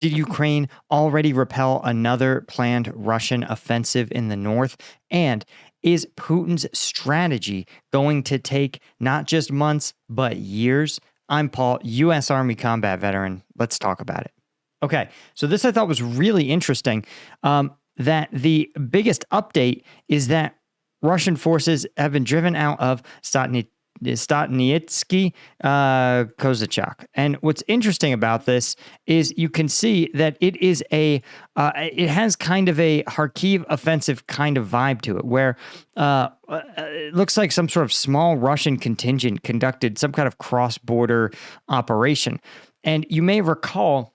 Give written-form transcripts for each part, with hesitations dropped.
Did Ukraine already repel another planned Russian offensive in the north? And is Putin's strategy going to take not just months, but years? I'm Paul, U.S. Army combat veteran. Let's talk about it. Okay, so this I thought was really interesting. That the biggest update is that Russian forces have been driven out of Statnitsky, Kozachyk. And what's interesting about this is you can see that it has kind of a Kharkiv offensive kind of vibe to it, where it looks like some sort of small Russian contingent conducted some kind of cross-border operation. And you may recall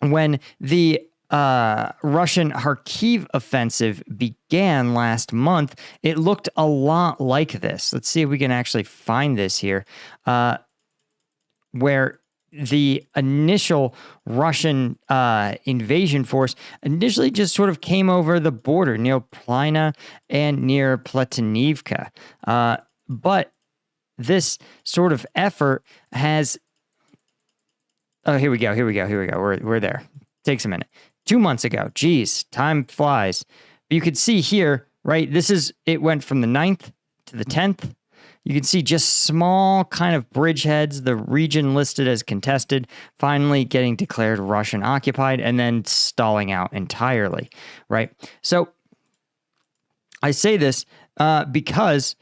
when the Russian Kharkiv offensive began last month, it looked a lot like this. Let's see if we can actually find this here, where the initial Russian invasion force initially just sort of came over the border near Plina and near Platinivka. But this sort of effort has... Oh, here we go. We're there. Takes a minute. 2 months ago. Geez, time flies. But you could see here, right? It went from the 9th to the 10th. You can see just small kind of bridgeheads, the region listed as contested, finally getting declared Russian occupied and then stalling out entirely, right? So I say this because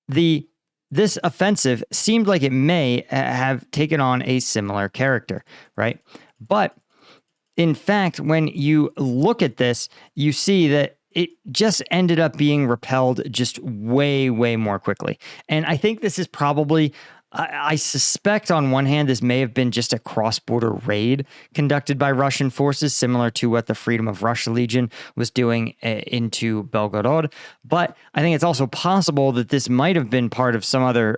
this offensive seemed like it may have taken on a similar character, right? But in fact, when you look at this, you see that it just ended up being repelled just way, way more quickly. And I think this is probably... I suspect on one hand, this may have been just a cross-border raid conducted by Russian forces, similar to what the Freedom of Russia Legion was doing into Belgorod. But I think it's also possible that this might have been part of some other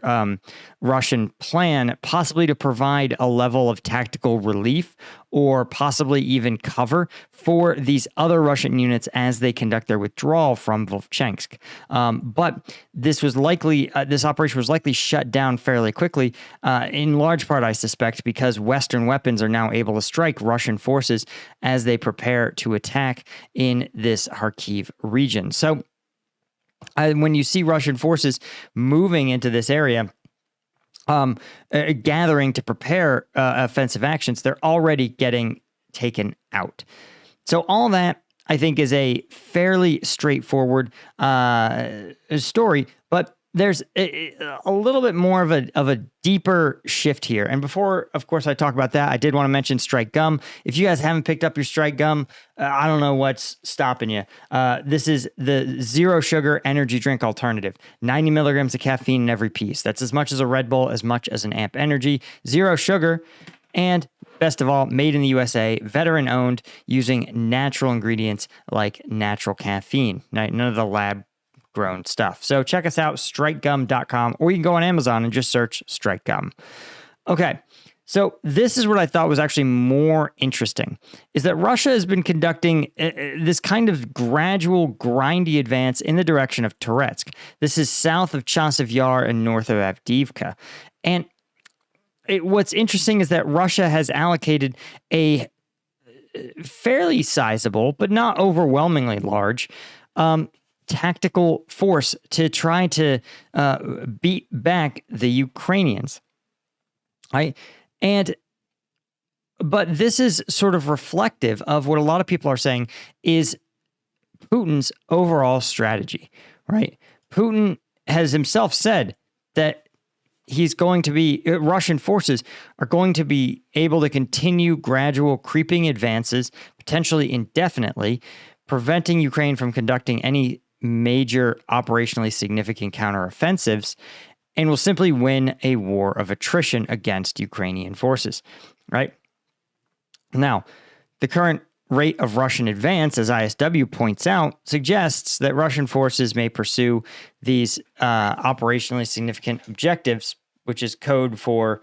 Russian plan, possibly to provide a level of tactical relief or possibly even cover for these other Russian units as they conduct their withdrawal from Vovchansk. But this operation was likely shut down fairly quickly, in large part, I suspect, because Western weapons are now able to strike Russian forces as they prepare to attack in this Kharkiv region. So when you see Russian forces moving into this area, gathering to prepare offensive actions, they're already getting taken out. So all that, I think, is a fairly straightforward story, but there's a little bit more of a deeper shift here. And before, of course, I talk about that, I did want to mention Strike Gum. If you guys haven't picked up your Strike Gum, I don't know what's stopping you. This is the zero sugar energy drink alternative. 90 milligrams of caffeine in every piece. That's as much as a Red Bull, as much as an Amp Energy. Zero sugar, and best of all, made in the USA, veteran owned, using natural ingredients like natural caffeine. None of the lab grown stuff. So check us out, strikegum.com, or you can go on Amazon and just search Strike Gum. Okay, so this is what I thought was actually more interesting, is that Russia has been conducting this kind of gradual, grindy advance in the direction of Toretsk. This is south of Chasiv Yar and north of Avdiivka. And what's interesting is that Russia has allocated a fairly sizable, but not overwhelmingly large, tactical force to try to beat back the Ukrainians, right? But this is sort of reflective of what a lot of people are saying is Putin's overall strategy, right? Putin has himself said that Russian forces are going to be able to continue gradual creeping advances, potentially indefinitely, preventing Ukraine from conducting any major operationally significant counteroffensives, and will simply win a war of attrition against Ukrainian forces, right? Now, the current rate of Russian advance, as ISW points out, suggests that Russian forces may pursue these operationally significant objectives, which is code for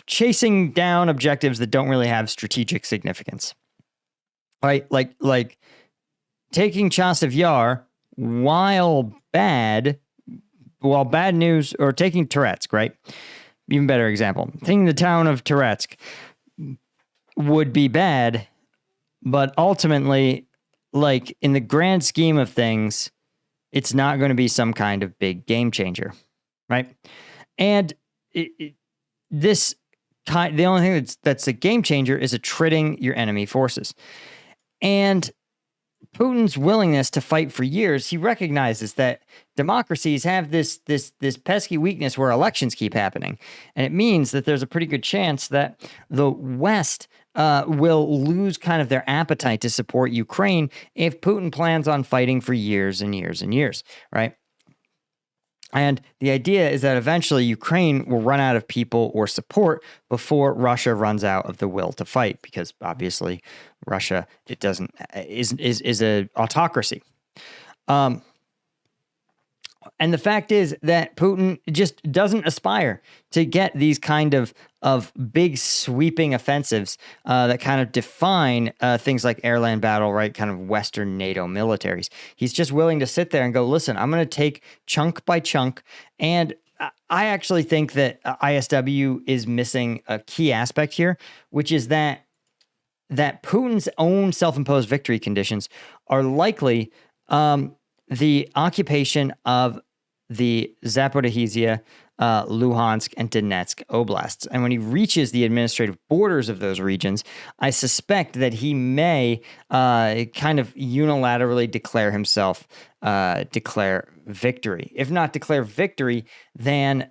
chasing down objectives that don't really have strategic significance, right? Like taking Chasiv Yar while bad news, or taking Toretsk, right? even better example. Taking the town of Touretsk would be bad, but ultimately, like in the grand scheme of things, it's not going to be some kind of big game changer, right? And the only thing that's a game changer is attriting your enemy forces. And Putin's willingness to fight for years, he recognizes that democracies have this pesky weakness where elections keep happening. And it means that there's a pretty good chance that the West will lose kind of their appetite to support Ukraine if Putin plans on fighting for years and years and years, right? And the idea is that eventually Ukraine will run out of people or support before Russia runs out of the will to fight, because obviously Russia is a autocracy. And the fact is that Putin just doesn't aspire to get these kind of big sweeping offensives that kind of define things like airland battle, right? Kind of Western NATO militaries. He's just willing to sit there and go, listen, I'm going to take chunk by chunk. And I actually think that ISW is missing a key aspect here, which is that Putin's own self-imposed victory conditions are likely the occupation of the Zaporizhzhia, Luhansk, and Donetsk oblasts. And when he reaches the administrative borders of those regions, I suspect that he may kind of unilaterally declare victory. If not declare victory, then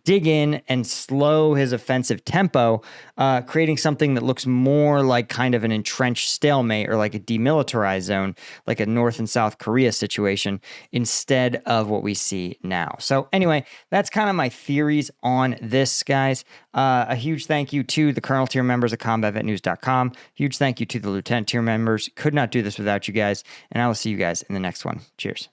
dig in and slow his offensive tempo, creating something that looks more like kind of an entrenched stalemate or like a demilitarized zone, like a North and South Korea situation, instead of what we see now. So anyway, that's kind of my theories on this, guys. A huge thank you to the Colonel tier members at combatvetnews.com. Huge thank you to the Lieutenant tier members. Could not do this without you guys. And I will see you guys in the next one. Cheers.